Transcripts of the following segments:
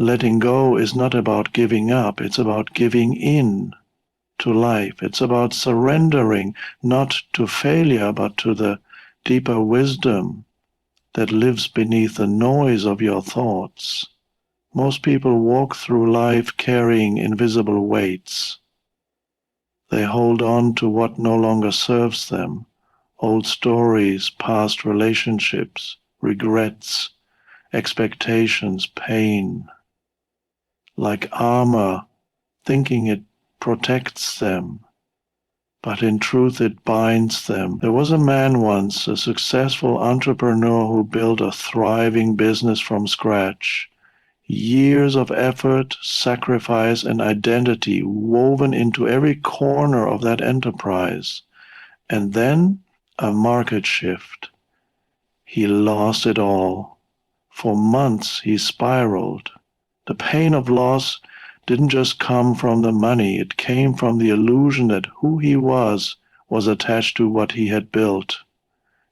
Letting go is not about giving up, it's about giving in to life. It's about surrendering, not to failure, but to the deeper wisdom that lives beneath the noise of your thoughts. Most people walk through life carrying invisible weights. They hold on to what no longer serves them, old stories, past relationships, regrets, expectations, pain, like armor, thinking it protects them, but in truth it binds them. There was a man once, a successful entrepreneur who built a thriving business from scratch. Years of effort, sacrifice, and identity woven into every corner of that enterprise. And then a market shift. He lost it all. For months he spiraled. The pain of loss didn't just come from the money, it came from the illusion that who he was attached to what he had built.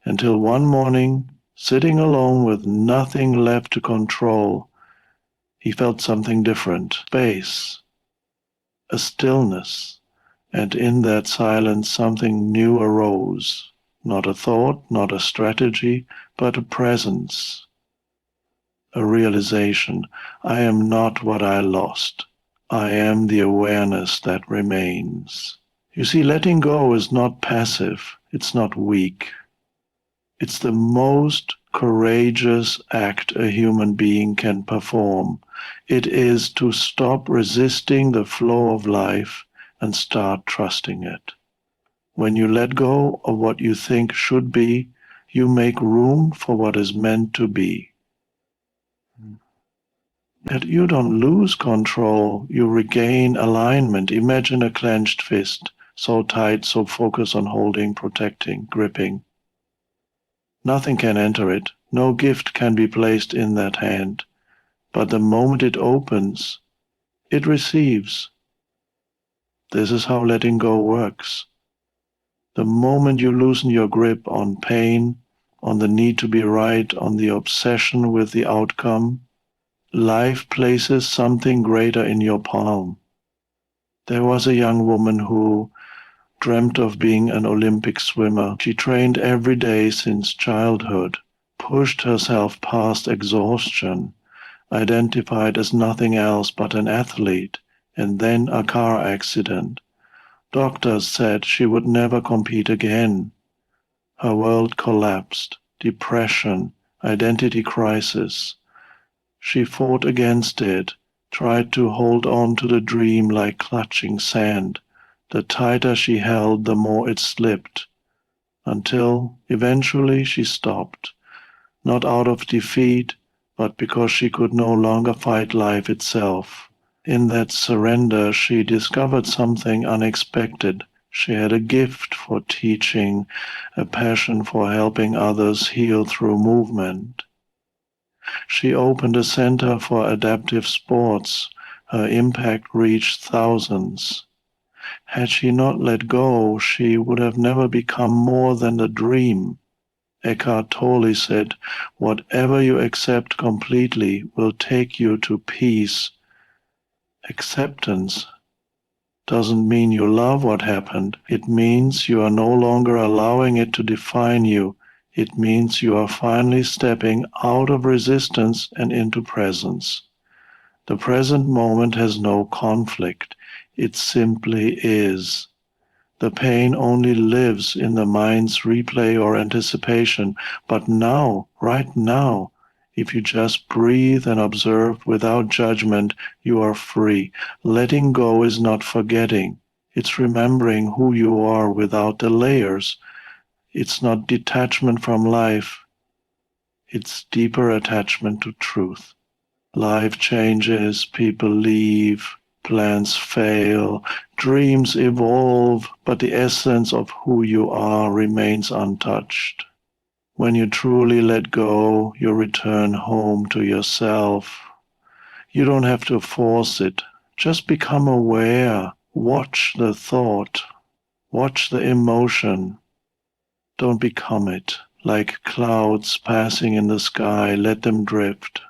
Until one morning, sitting alone with nothing left to control, he felt something different, space, a stillness, and in that silence something new arose. Not a thought, not a strategy, but a presence, a realization. I am not what I lost. I am the awareness that remains. You see, letting go is not passive, it's not weak. It's the most courageous act a human being can perform. It is to stop resisting the flow of life and start trusting it. When you let go of what you think should be, you make room for what is meant to be. That you don't lose control, you regain alignment. Imagine a clenched fist, so tight, so focused on holding, protecting, gripping. Nothing can enter it, no gift can be placed in that hand. But the moment it opens, it receives. This is how letting go works. The moment you loosen your grip on pain, on the need to be right, on the obsession with the outcome, life places something greater in your palm. There was a young woman who dreamt of being an Olympic swimmer. She trained every day since childhood, pushed herself past exhaustion, identified as nothing else but an athlete, and then a car accident. Doctors said she would never compete again. Her world collapsed. Depression, identity crisis. She fought against it, tried to hold on to the dream like clutching sand. The tighter she held, the more it slipped, until eventually she stopped, not out of defeat, but because she could no longer fight life itself. In that surrender, she discovered something unexpected. She had a gift for teaching, a passion for helping others heal through movement. She opened a center for adaptive sports. Her impact reached thousands. Had she not let go, she would have never become more than a dream. Eckhart Tolle said, "Whatever you accept completely will take you to peace." Acceptance doesn't mean you love what happened. It means you are no longer allowing it to define you. It means you are finally stepping out of resistance and into presence. The present moment has no conflict. It simply is. The pain only lives in the mind's replay or anticipation. But now, right now, if you just breathe and observe without judgment, you are free. Letting go is not forgetting. It's remembering who you are without the layers. It's not detachment from life. It's deeper attachment to truth. Life changes, people leave, plans fail, dreams evolve, but the essence of who you are remains untouched. When you truly let go, you return home to yourself. You don't have to force it. Just become aware. Watch the thought. Watch the emotion. Don't become it. Like clouds passing in the sky, let them drift.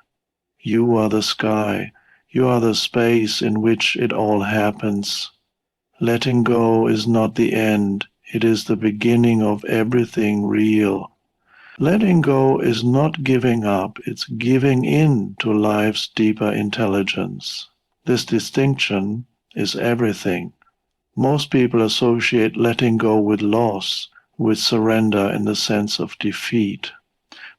You are the sky. You are the space in which it all happens. Letting go is not the end, it is the beginning of everything real. Letting go is not giving up, it's giving in to life's deeper intelligence. This distinction is everything. Most people associate letting go with loss, with surrender in the sense of defeat.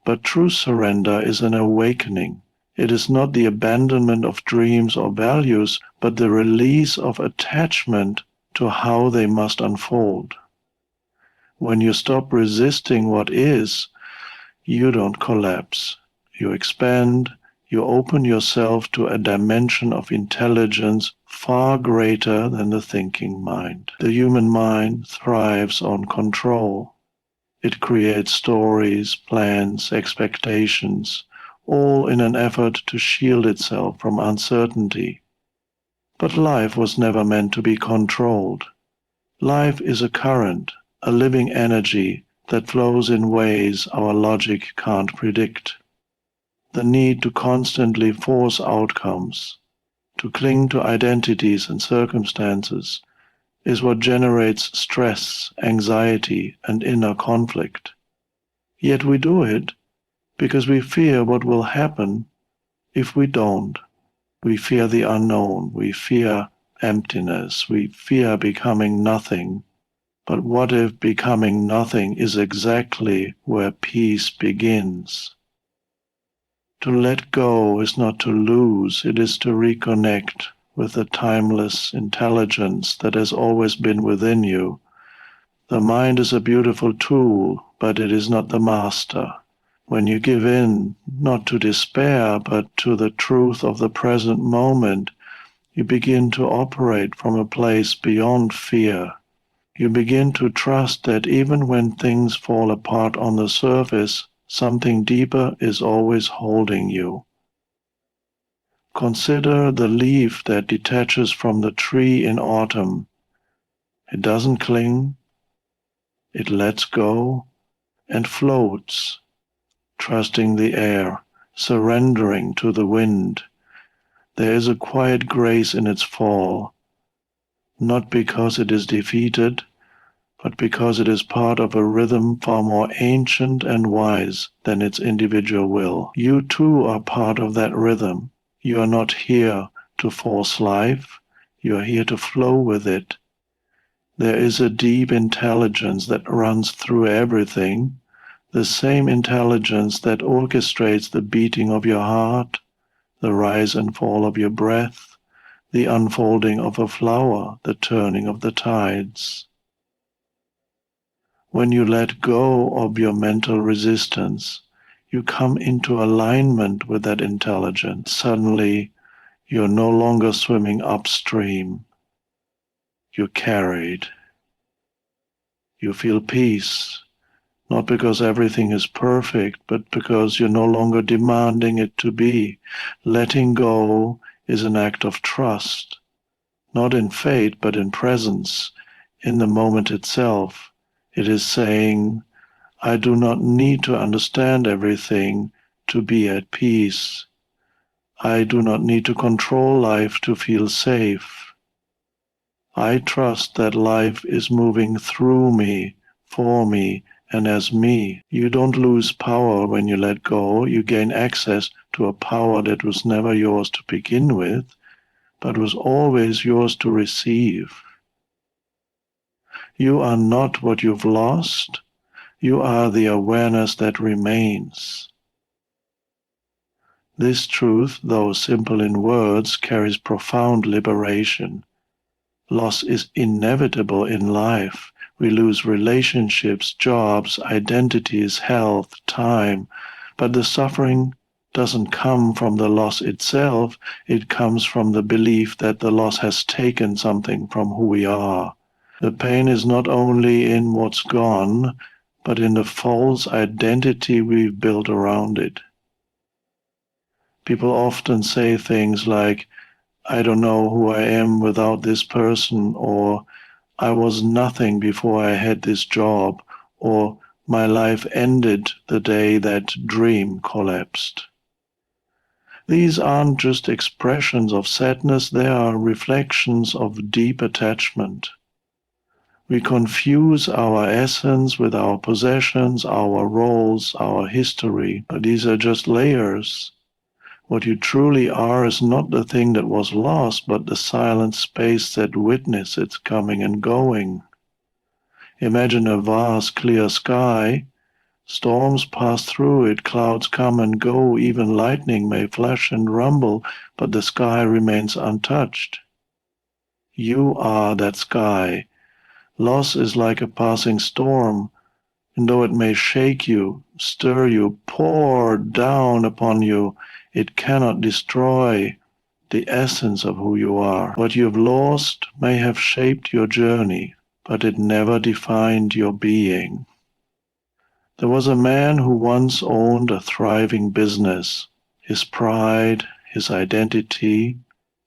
But true surrender is an awakening. It is not the abandonment of dreams or values, but the release of attachment to how they must unfold. When you stop resisting what is, you don't collapse. You expand, you open yourself to a dimension of intelligence far greater than the thinking mind. The human mind thrives on control. It creates stories, plans, expectations, all in an effort to shield itself from uncertainty. But life was never meant to be controlled. Life is a current, a living energy that flows in ways our logic can't predict. The need to constantly force outcomes, to cling to identities and circumstances, is what generates stress, anxiety, and inner conflict. Yet we do it because we fear what will happen if we don't. We fear the unknown, we fear emptiness, we fear becoming nothing. But what if becoming nothing is exactly where peace begins? To let go is not to lose, it is to reconnect with the timeless intelligence that has always been within you. The mind is a beautiful tool, but it is not the master. When you give in, not to despair, but to the truth of the present moment, you begin to operate from a place beyond fear. You begin to trust that even when things fall apart on the surface, something deeper is always holding you. Consider the leaf that detaches from the tree in autumn. It doesn't cling, it lets go and floats, trusting the air, surrendering to the wind. There is a quiet grace in its fall, not because it is defeated, but because it is part of a rhythm far more ancient and wise than its individual will. You too are part of that rhythm. You are not here to force life, you are here to flow with it. There is a deep intelligence that runs through everything, the same intelligence that orchestrates the beating of your heart, the rise and fall of your breath, the unfolding of a flower, the turning of the tides. When you let go of your mental resistance, you come into alignment with that intelligence. Suddenly, you're no longer swimming upstream. You're carried. You feel peace, not because everything is perfect, but because you're no longer demanding it to be. Letting go is an act of trust, not in fate, but in presence, in the moment itself. It is saying, I do not need to understand everything to be at peace. I do not need to control life to feel safe. I trust that life is moving through me, for me, and as me. You don't lose power when you let go. You gain access to a power that was never yours to begin with, but was always yours to receive. You are not what you've lost. You are the awareness that remains. This truth, though simple in words, carries profound liberation. Loss is inevitable in life. We lose relationships, jobs, identities, health, time, but the suffering doesn't come from the loss itself, it comes from the belief that the loss has taken something from who we are. The pain is not only in what's gone, but in the false identity we've built around it. People often say things like, I don't know who I am without this person, or I was nothing before I had this job, or my life ended the day that dream collapsed. These aren't just expressions of sadness, they are reflections of deep attachment. We confuse our essence with our possessions, our roles, our history. These are just layers. What you truly are is not the thing that was lost, but the silent space that witnessed its coming and going. Imagine a vast, clear sky. Storms pass through it, clouds come and go, even lightning may flash and rumble, but the sky remains untouched. You are that sky. Loss is like a passing storm, and though it may shake you, stir you, pour down upon you, it cannot destroy the essence of who you are. What you've lost may have shaped your journey, but it never defined your being. There was a man who once owned a thriving business, his pride, his identity,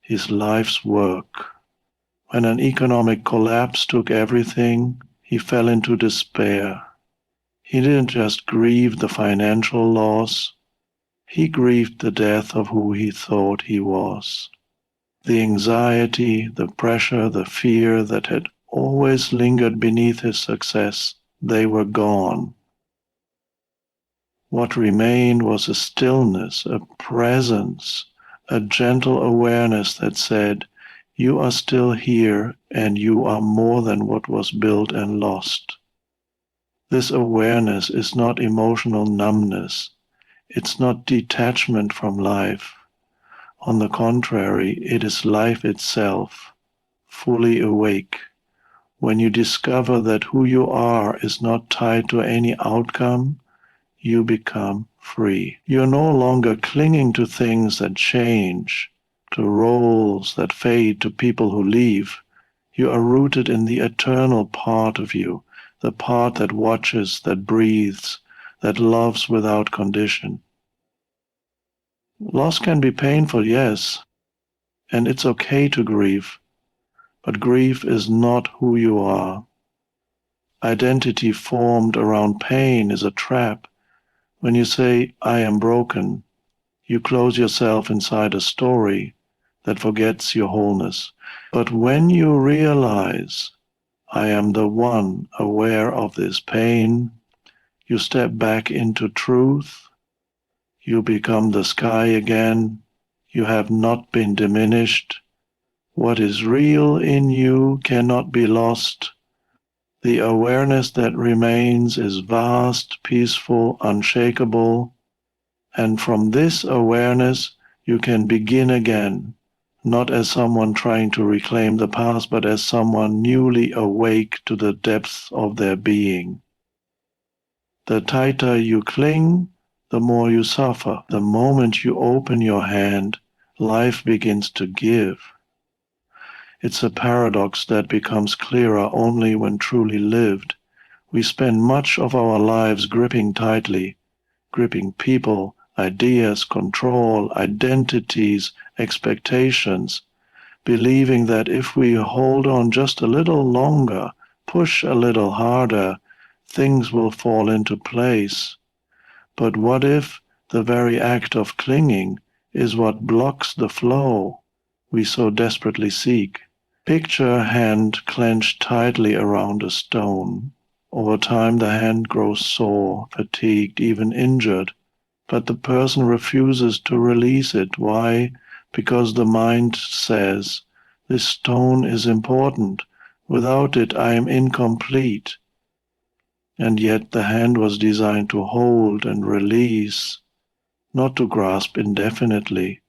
his life's work. When an economic collapse took everything, he fell into despair. He didn't just grieve the financial loss, he grieved the death of who he thought he was. The anxiety, the pressure, the fear that had always lingered beneath his success, they were gone. What remained was a stillness, a presence, a gentle awareness that said, "You are still here, and you are more than what was built and lost." This awareness is not emotional numbness. It's not detachment from life. On the contrary, it is life itself, fully awake. When you discover that who you are is not tied to any outcome, you become free. You're no longer clinging to things that change, to roles that fade, to people who leave. You are rooted in the eternal part of you, the part that watches, that breathes, that loves without condition. Loss can be painful, yes, and it's okay to grieve, but grief is not who you are. Identity formed around pain is a trap. When you say, "I am broken," you close yourself inside a story that forgets your wholeness. But when you realize, "I am the one aware of this pain," you step back into truth. You become the sky again. You have not been diminished. What is real in you cannot be lost. The awareness that remains is vast, peaceful, unshakable. And from this awareness, you can begin again, not as someone trying to reclaim the past, but as someone newly awake to the depths of their being. The tighter you cling, the more you suffer. The moment you open your hand, life begins to give. It's a paradox that becomes clearer only when truly lived. We spend much of our lives gripping tightly, gripping people, ideas, control, identities, expectations, believing that if we hold on just a little longer, push a little harder, things will fall into place. But what if the very act of clinging is what blocks the flow we so desperately seek? Picture a hand clenched tightly around a stone. Over time, the hand grows sore, fatigued, even injured, but the person refuses to release it. Why? Because the mind says, "This stone is important. Without it, I am incomplete." And yet the hand was designed to hold and release, not to grasp indefinitely.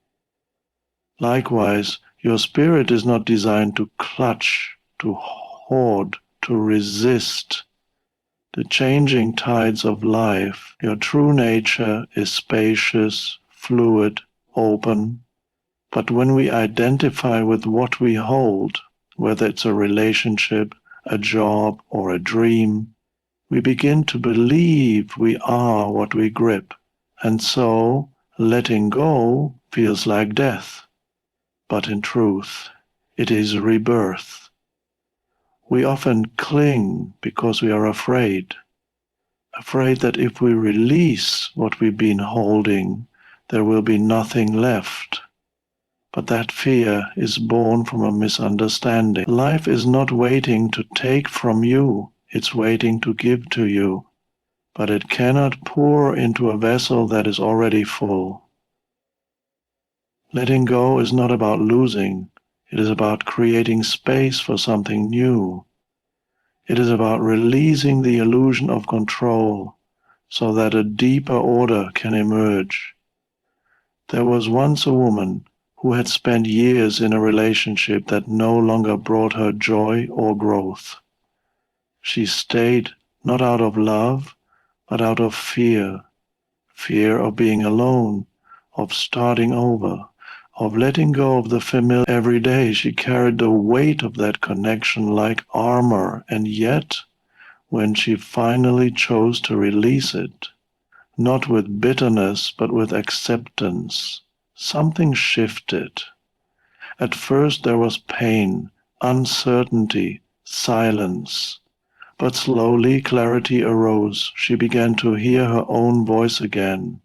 Likewise, your spirit is not designed to clutch, to hoard, to resist the changing tides of life. Your true nature is spacious, fluid, open. But when we identify with what we hold, whether it's a relationship, a job, or a dream, we begin to believe we are what we grip. And so, letting go feels like death. But in truth, it is rebirth. We often cling because we are afraid that if we release what we've been holding, there will be nothing left. But that fear is born from a misunderstanding. Life is not waiting to take from you, it's waiting to give to you. But it cannot pour into a vessel that is already full. Letting go is not about losing, it is about creating space for something new. It is about releasing the illusion of control so that a deeper order can emerge. There was once a woman who had spent years in a relationship that no longer brought her joy or growth. She stayed not out of love, but out of fear. Fear of being alone, of starting over, of letting go of the familiar. Every day she carried the weight of that connection like armor, and yet, when she finally chose to release it, not with bitterness, but with acceptance, something shifted. At first there was pain, uncertainty, silence. But slowly clarity arose. She began to hear her own voice again.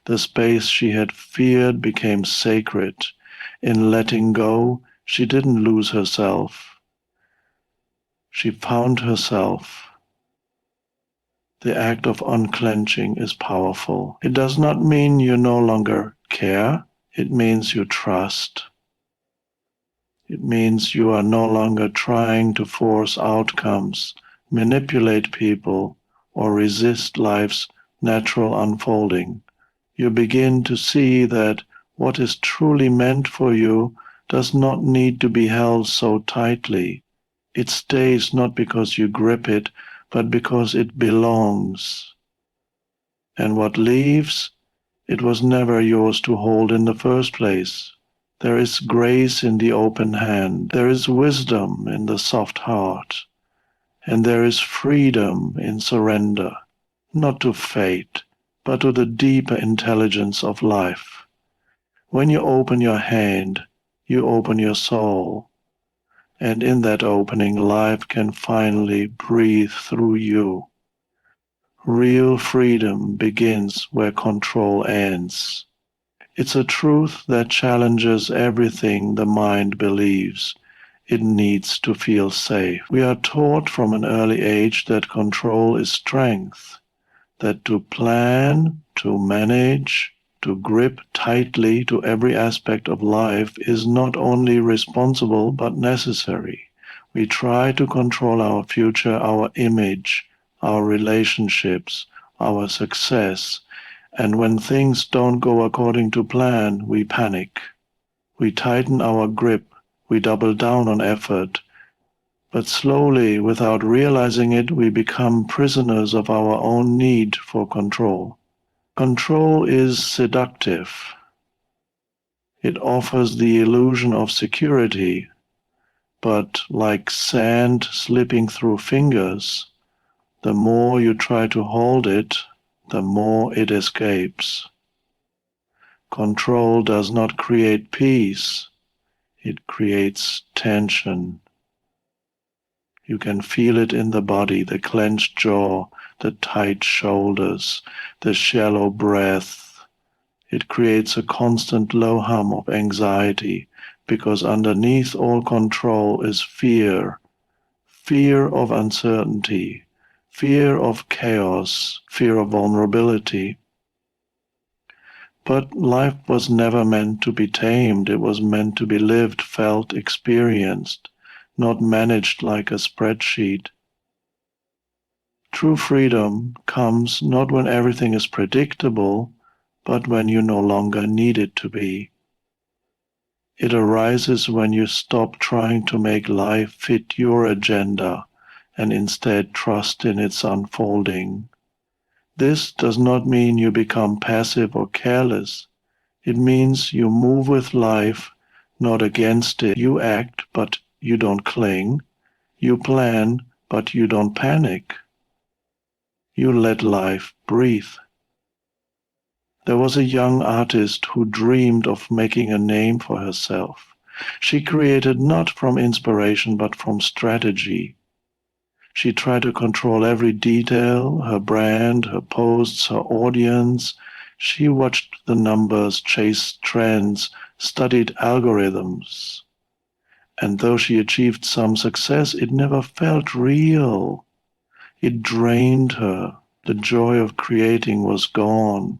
The space she had feared became sacred. In letting go, she didn't lose herself. She found herself. The act of unclenching is powerful. It does not mean you no longer care. It means you trust. It means you are no longer trying to force outcomes, manipulate people, or resist life's natural unfolding. You begin to see that what is truly meant for you does not need to be held so tightly. It stays not because you grip it, but because it belongs. And what leaves, it was never yours to hold in the first place. There is grace in the open hand. There is wisdom in the soft heart. And there is freedom in surrender, not to fate, but to the deeper intelligence of life. When you open your hand, you open your soul. And in that opening, life can finally breathe through you. Real freedom begins where control ends. It's a truth that challenges everything the mind believes. It needs to feel safe. We are taught from an early age that control is strength, that to plan, to manage, to grip tightly to every aspect of life is not only responsible but necessary. We try to control our future, our image, our relationships, our success, and when things don't go according to plan, we panic. We tighten our grip, we double down on effort, but slowly, without realizing it, we become prisoners of our own need for control. Control is seductive. It offers the illusion of security, but like sand slipping through fingers, the more you try to hold it, the more it escapes. Control does not create peace, it creates tension. You can feel it in the body, the clenched jaw, the tight shoulders, the shallow breath. It creates a constant low hum of anxiety, because underneath all control is fear, fear of uncertainty, fear of chaos, fear of vulnerability. But life was never meant to be tamed. It was meant to be lived, felt, experienced, not managed like a spreadsheet. True freedom comes not when everything is predictable, but when you no longer need it to be. It arises when you stop trying to make life fit your agenda and instead trust in its unfolding. This does not mean you become passive or careless. It means you move with life, not against it. You act, but you don't cling. You plan, but you don't panic. You let life breathe. There was a young artist who dreamed of making a name for herself. She created not from inspiration, but from strategy. She tried to control every detail, her brand, her posts, her audience. She watched the numbers, chased trends, studied algorithms. And though she achieved some success, it never felt real. It drained her. The joy of creating was gone.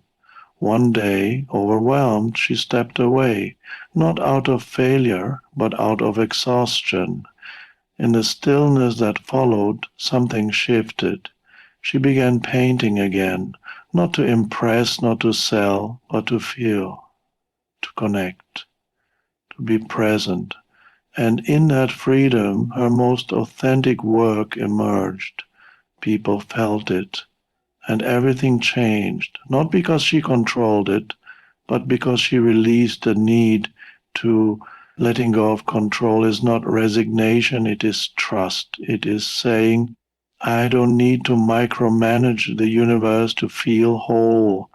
One day, overwhelmed, she stepped away, not out of failure, but out of exhaustion. In the stillness that followed, something shifted. She began painting again, not to impress, not to sell, but to feel, to connect, to be present. And in that freedom, her most authentic work emerged. People felt it, and everything changed, not because she controlled it, but because she released the need to. Letting go of control is not resignation, it is trust. It is saying, I don't need to micromanage the universe to feel whole.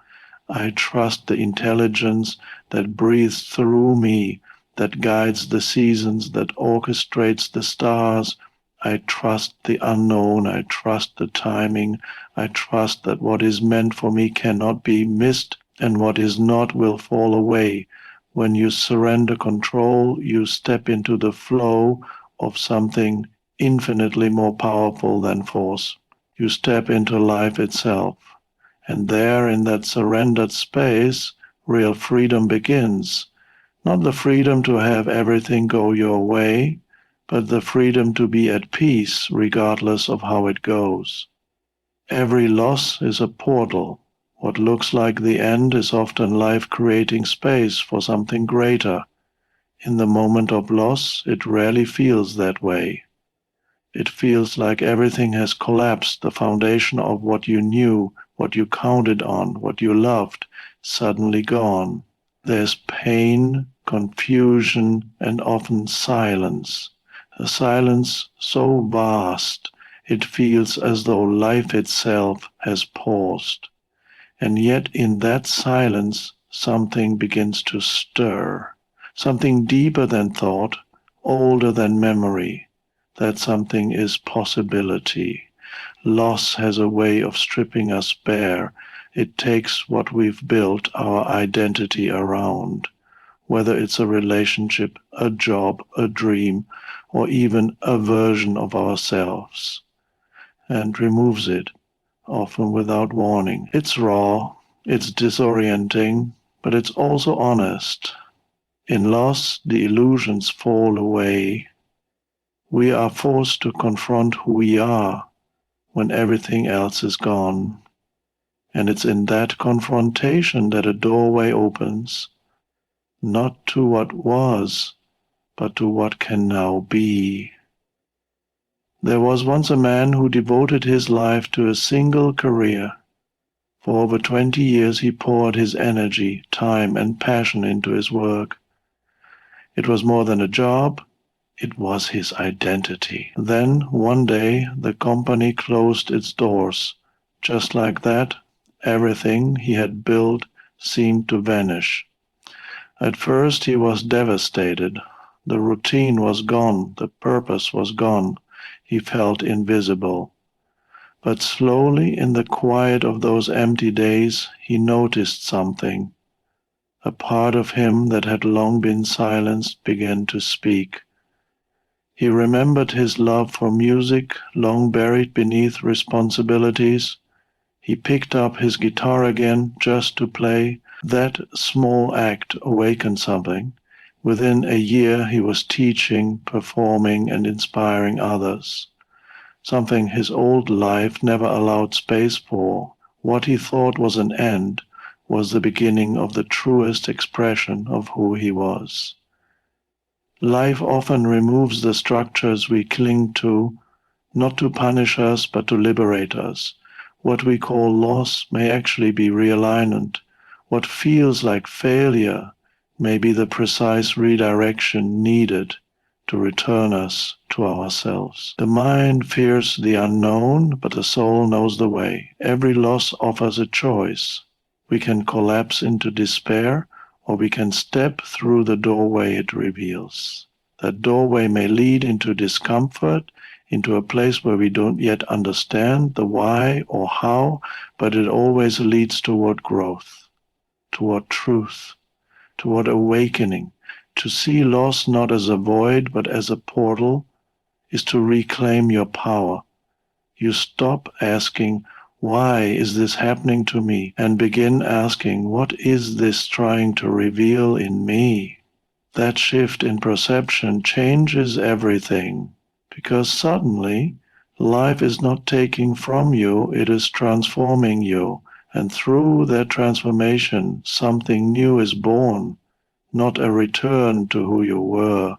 I trust the intelligence that breathes through me, that guides the seasons, that orchestrates the stars. I trust the unknown. I trust the timing. I trust that what is meant for me cannot be missed, and what is not will fall away. When you surrender control, you step into the flow of something infinitely more powerful than force. You step into life itself. And there, in that surrendered space, real freedom begins. Not the freedom to have everything go your way, but the freedom to be at peace regardless of how it goes. Every loss is a portal. What looks like the end is often life creating space for something greater. In the moment of loss, it rarely feels that way. It feels like everything has collapsed, the foundation of what you knew, what you counted on, what you loved, suddenly gone. There's pain, confusion, and often silence. A silence so vast, it feels as though life itself has paused. And yet in that silence, something begins to stir. Something deeper than thought, older than memory. That something is possibility. Loss has a way of stripping us bare. It takes what we've built our identity around, whether it's a relationship, a job, a dream, or even a version of ourselves, and removes it, often without warning. It's raw, it's disorienting, but it's also honest. In loss, the illusions fall away. We are forced to confront who we are when everything else is gone. And it's in that confrontation that a doorway opens, not to what was, but to what can now be. There was once a man who devoted his life to a single career. For over 20 years he poured his energy, time, and passion into his work. It was more than a job, it was his identity. Then, one day, the company closed its doors. Just like that, everything he had built seemed to vanish. At first he was devastated. The routine was gone, the purpose was gone. He felt invisible. But slowly, in the quiet of those empty days, he noticed something. A part of him that had long been silenced began to speak. He remembered his love for music, long buried beneath responsibilities. He picked up his guitar again just to play. That small act awakened something. Within a year he was teaching, performing, and inspiring others. Something his old life never allowed space for. What he thought was an end was the beginning of the truest expression of who he was. Life often removes the structures we cling to, not to punish us, but to liberate us. What we call loss may actually be realignment. What feels like failure may be the precise redirection needed to return us to ourselves. The mind fears the unknown, but the soul knows the way. Every loss offers a choice. We can collapse into despair, or we can step through the doorway it reveals. That doorway may lead into discomfort, into a place where we don't yet understand the why or how, but it always leads toward growth. toward truth, toward awakening. To see loss not as a void but as a portal is to reclaim your power. You stop asking, why is this happening to me? And begin asking, what is this trying to reveal in me? That shift in perception changes everything, because suddenly life is not taking from you, it is transforming you. And through that transformation, something new is born, not a return to who you were,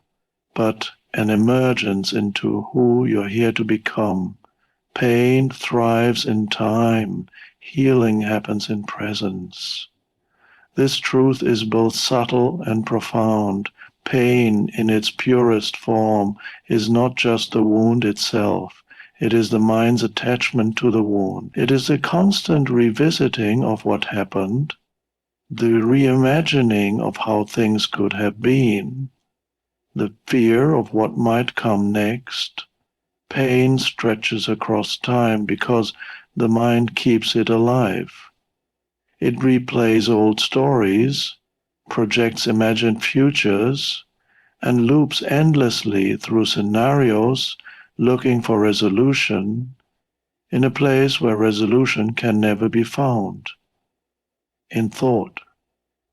but an emergence into who you're here to become. Pain thrives in time. Healing happens in presence. This truth is both subtle and profound. Pain, in its purest form, is not just the wound itself. It is the mind's attachment to the wound. It is a constant revisiting of what happened, the reimagining of how things could have been, the fear of what might come next. Pain stretches across time because the mind keeps it alive. It replays old stories, projects imagined futures, and loops endlessly through scenarios looking for resolution in a place where resolution can never be found. In thought,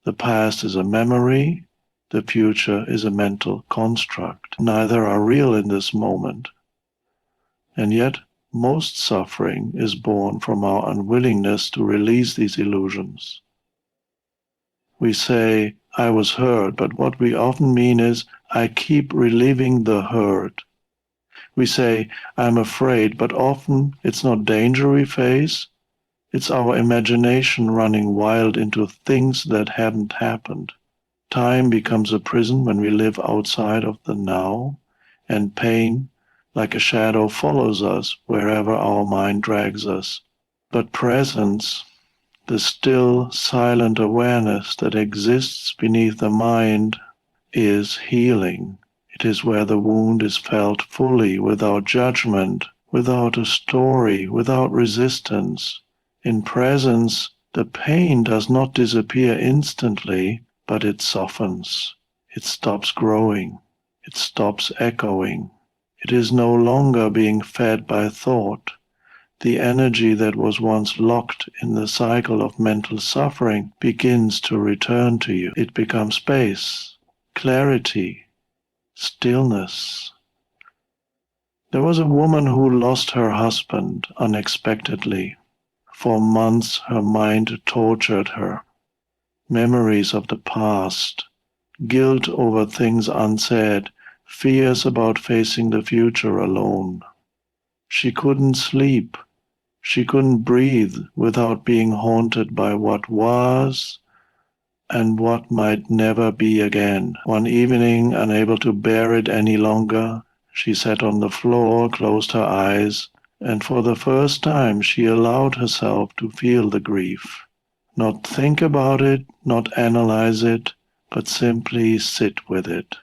the past is a memory, the future is a mental construct. Neither are real in this moment. And yet, most suffering is born from our unwillingness to release these illusions. We say, I was hurt, but what we often mean is, I keep reliving the hurt. We say, I'm afraid, but often it's not danger we face, it's our imagination running wild into things that haven't happened. Time becomes a prison when we live outside of the now, and pain, like a shadow, follows us wherever our mind drags us. But presence, the still, silent awareness that exists beneath the mind, is healing. It is where the wound is felt fully, without judgment, without a story, without resistance. In presence, the pain does not disappear instantly, but it softens. It stops growing. It stops echoing. It is no longer being fed by thought. The energy that was once locked in the cycle of mental suffering begins to return to you. It becomes space, clarity, stillness. There was a woman who lost her husband unexpectedly. For months her mind tortured her. Memories of the past, guilt over things unsaid, fears about facing the future alone. She couldn't sleep. She couldn't breathe without being haunted by what was and what might never be again. One evening, unable to bear it any longer, she sat on the floor, closed her eyes, and for the first time she allowed herself to feel the grief. Not think about it, not analyze it, but simply sit with it.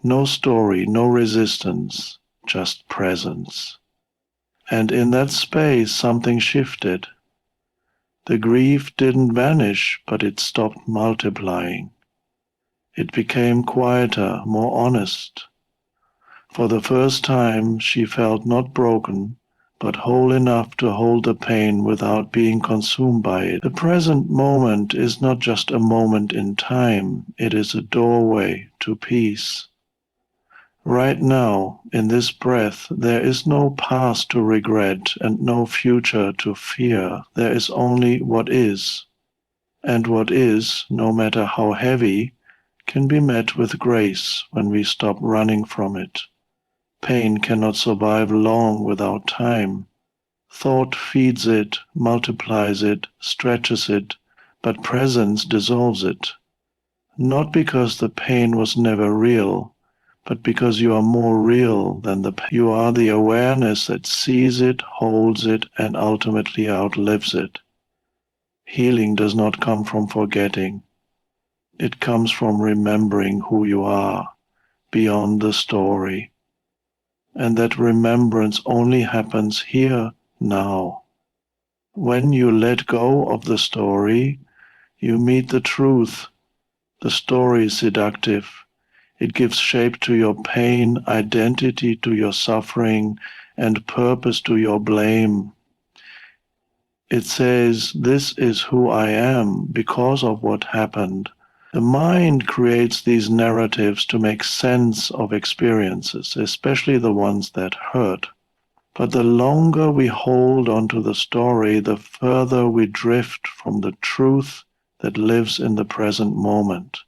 No story, no resistance, just presence. And in that space something shifted. The grief didn't vanish, but it stopped multiplying. It became quieter, more honest. For the first time she felt not broken, but whole enough to hold the pain without being consumed by it. The present moment is not just a moment in time, it is a doorway to peace. Right now, in this breath, there is no past to regret and no future to fear. There is only what is. And what is, no matter how heavy, can be met with grace when we stop running from it. Pain cannot survive long without time. Thought feeds it, multiplies it, stretches it, but presence dissolves it. Not because the pain was never real, but because you are more real than the pain. You are the awareness that sees it, holds it, and ultimately outlives it. Healing does not come from forgetting. It comes from remembering who you are, beyond the story. And that remembrance only happens here, now. When you let go of the story, You meet the truth. The story is seductive. It gives shape to your pain, identity to your suffering, and purpose to your blame. It says, this is who I am because of what happened. The mind creates these narratives to make sense of experiences, especially the ones that hurt. But the longer we hold onto the story, the further we drift from the truth that lives in the present moment,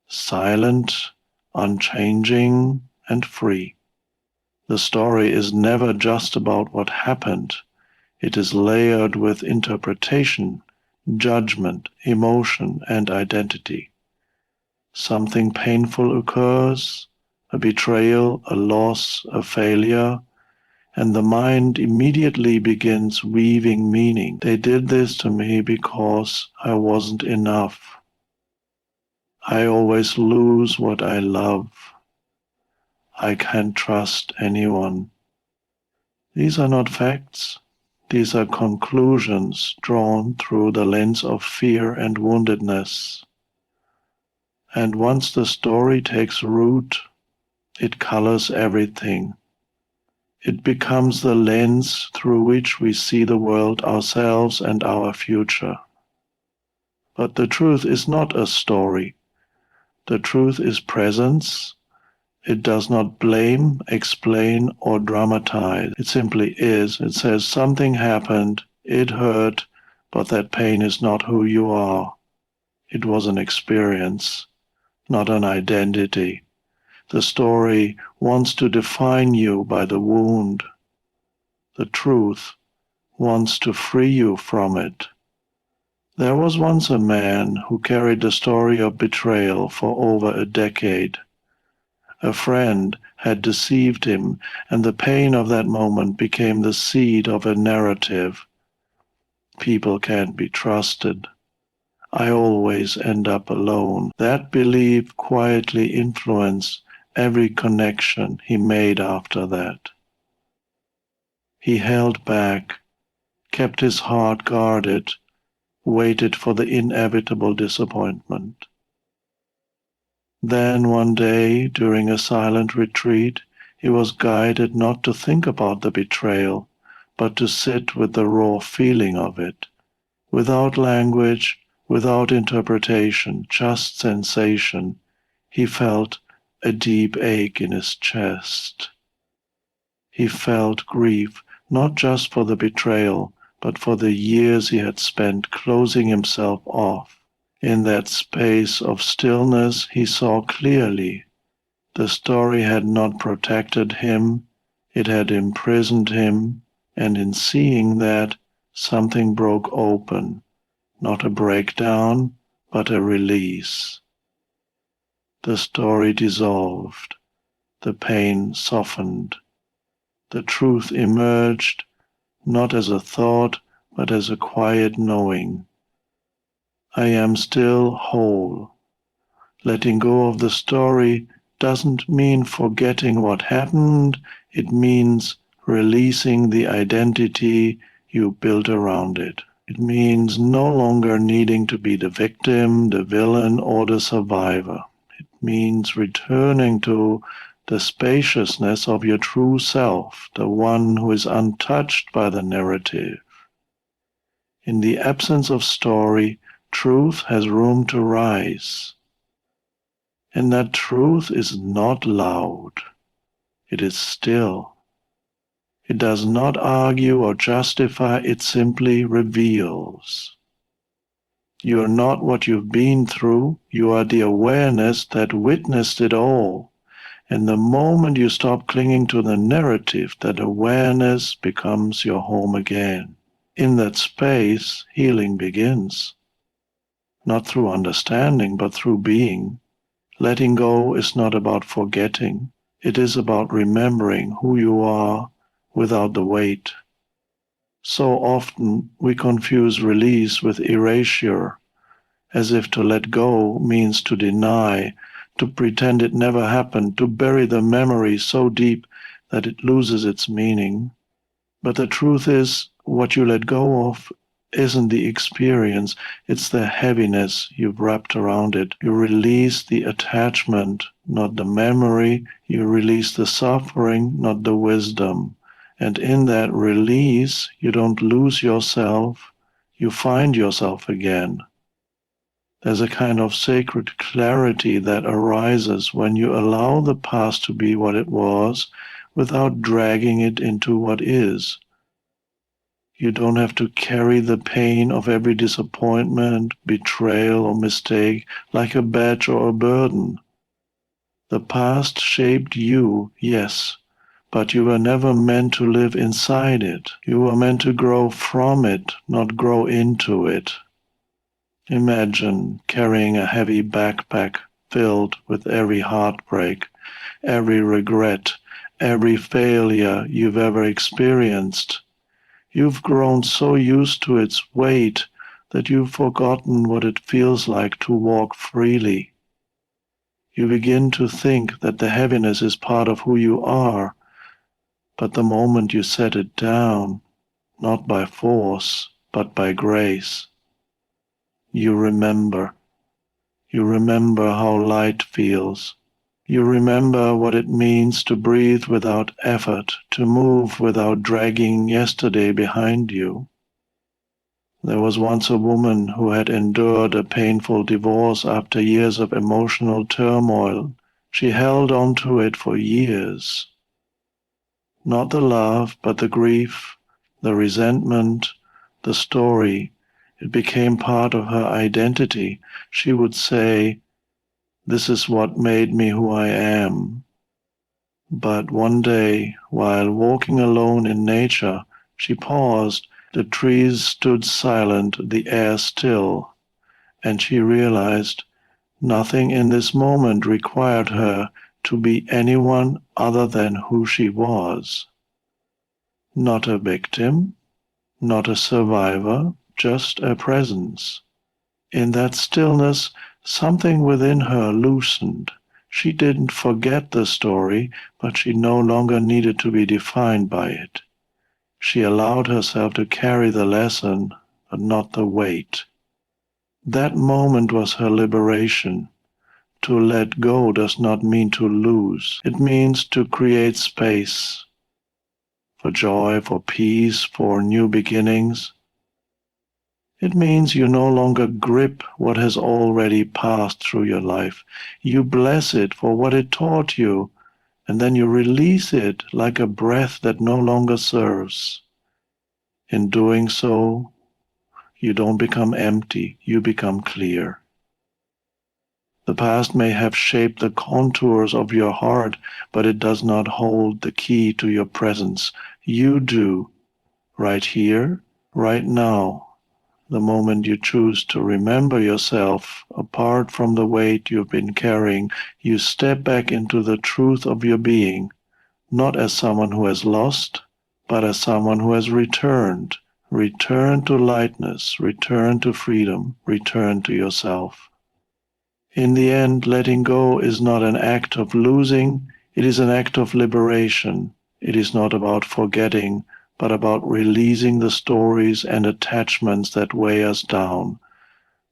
silent, unchanging, and free. The story is never just about what happened. It is layered with interpretation, judgment, emotion, and identity. Something painful occurs, a betrayal, a loss, a failure, and the mind immediately begins weaving meaning. They did this to me because I wasn't enough. I always lose what I love. I can't trust anyone. These are not facts. These are conclusions drawn through the lens of fear and woundedness. And once the story takes root, it colors everything. It becomes the lens through which we see the world, ourselves, and our future. But the truth is not a story. The truth is presence. It does not blame, explain, or dramatize. It simply is. It says something happened, it hurt, but that pain is not who you are. It was an experience, not an identity. The story wants to define you by the wound. The truth wants to free you from it. There was once a man who carried the story of betrayal for over a decade. A friend had deceived him, and the pain of that moment became the seed of a narrative. People can't be trusted. I always end up alone. That belief quietly influenced every connection he made after that. He held back, kept his heart guarded, waited for the inevitable disappointment. Then one day, during a silent retreat, he was guided not to think about the betrayal, but to sit with the raw feeling of it, without language, without interpretation, just sensation. He felt a deep ache in his chest. He felt grief, not just for the betrayal, but for the years he had spent closing himself off. In that space of stillness, he saw clearly. The story had not protected him, it had imprisoned him, and in seeing that, something broke open, not a breakdown, but a release. The story dissolved, the pain softened, the truth emerged, not as a thought, but as a quiet knowing. I am still whole. Letting go of the story doesn't mean forgetting what happened. It means releasing the identity you built around it. It means no longer needing to be the victim, the villain, or the survivor. It means returning to the spaciousness of your true self, the one who is untouched by the narrative. In the absence of story, truth has room to rise. And that truth is not loud. It is still. It does not argue or justify, it simply reveals. You are not what you've been through, you are the awareness that witnessed it all. And the moment you stop clinging to the narrative, that awareness becomes your home again. In that space, healing begins. Not through understanding, but through being. Letting go is not about forgetting. It is about remembering who you are without the weight. So often we confuse release with erasure, as if to let go means to deny, to pretend it never happened, to bury the memory so deep that it loses its meaning. But the truth is, what you let go of isn't the experience, it's the heaviness you've wrapped around it. You release the attachment, not the memory. You release the suffering, not the wisdom. And in that release, you don't lose yourself, you find yourself again. There's a kind of sacred clarity that arises when you allow the past to be what it was without dragging it into what is. You don't have to carry the pain of every disappointment, betrayal, or mistake like a badge or a burden. The past shaped you, yes, but you were never meant to live inside it. You were meant to grow from it, not grow into it. Imagine carrying a heavy backpack filled with every heartbreak, every regret, every failure you've ever experienced. You've grown so used to its weight that you've forgotten what it feels like to walk freely. You begin to think that the heaviness is part of who you are, but the moment you set it down, not by force, but by grace, you remember. You remember how light feels. You remember what it means to breathe without effort, to move without dragging yesterday behind you. There was once a woman who had endured a painful divorce after years of emotional turmoil. She held on to it for years. Not the love, but the grief, the resentment, the story. It became part of her identity. She would say, "This is what made me who I am." But one day, while walking alone in nature, she paused. The trees stood silent, the air still, and she realized nothing in this moment required her to be anyone other than who she was. Not a victim, not a survivor, just a presence. In that stillness, something within her loosened. She didn't forget the story, but she no longer needed to be defined by it. She allowed herself to carry the lesson, but not the weight. That moment was her liberation. To let go does not mean to lose. It means to create space for joy, for peace, for new beginnings. It means you no longer grip what has already passed through your life. You bless it for what it taught you, and then you release it like a breath that no longer serves. In doing so, you don't become empty, you become clear. The past may have shaped the contours of your heart, but it does not hold the key to your presence. You do, right here, right now. The moment you choose to remember yourself apart from the weight you've been carrying, you step back into the truth of your being, not as someone who has lost, but as someone who has returned. Return to lightness, return to freedom, return to yourself. In the end, letting go is not an act of losing, it is an act of liberation. It is not about forgetting, but about releasing the stories and attachments that weigh us down,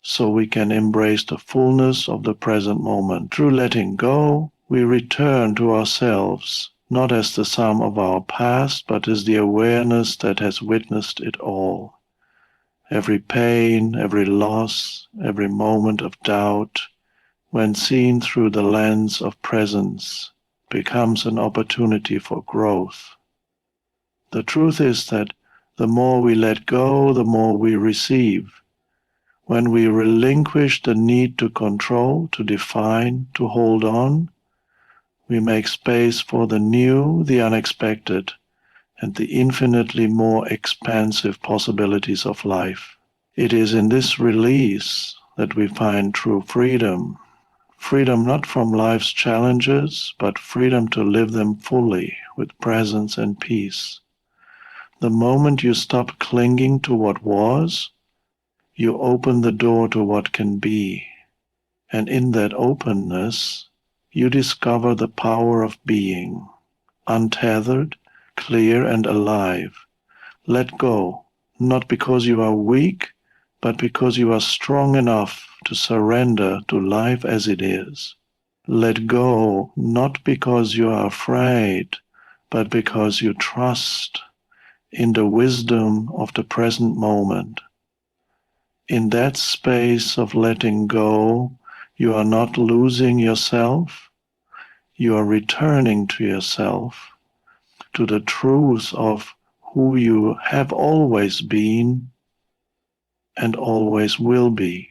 so we can embrace the fullness of the present moment. Through letting go, we return to ourselves, not as the sum of our past, but as the awareness that has witnessed it all. Every pain, every loss, every moment of doubt, when seen through the lens of presence, becomes an opportunity for growth. The truth is that the more we let go, the more we receive. When we relinquish the need to control, to define, to hold on, we make space for the new, the unexpected, and the infinitely more expansive possibilities of life. It is in this release that we find true freedom. Freedom not from life's challenges, but freedom to live them fully with presence and peace. The moment you stop clinging to what was, you open the door to what can be. And in that openness, you discover the power of being, untethered, clear and alive. Let go, not because you are weak, but because you are strong enough to surrender to life as it is. Let go, not because you are afraid, but because you trust in the wisdom of the present moment. In that space of letting go, you are not losing yourself, you are returning to yourself, to the truth of who you have always been and always will be.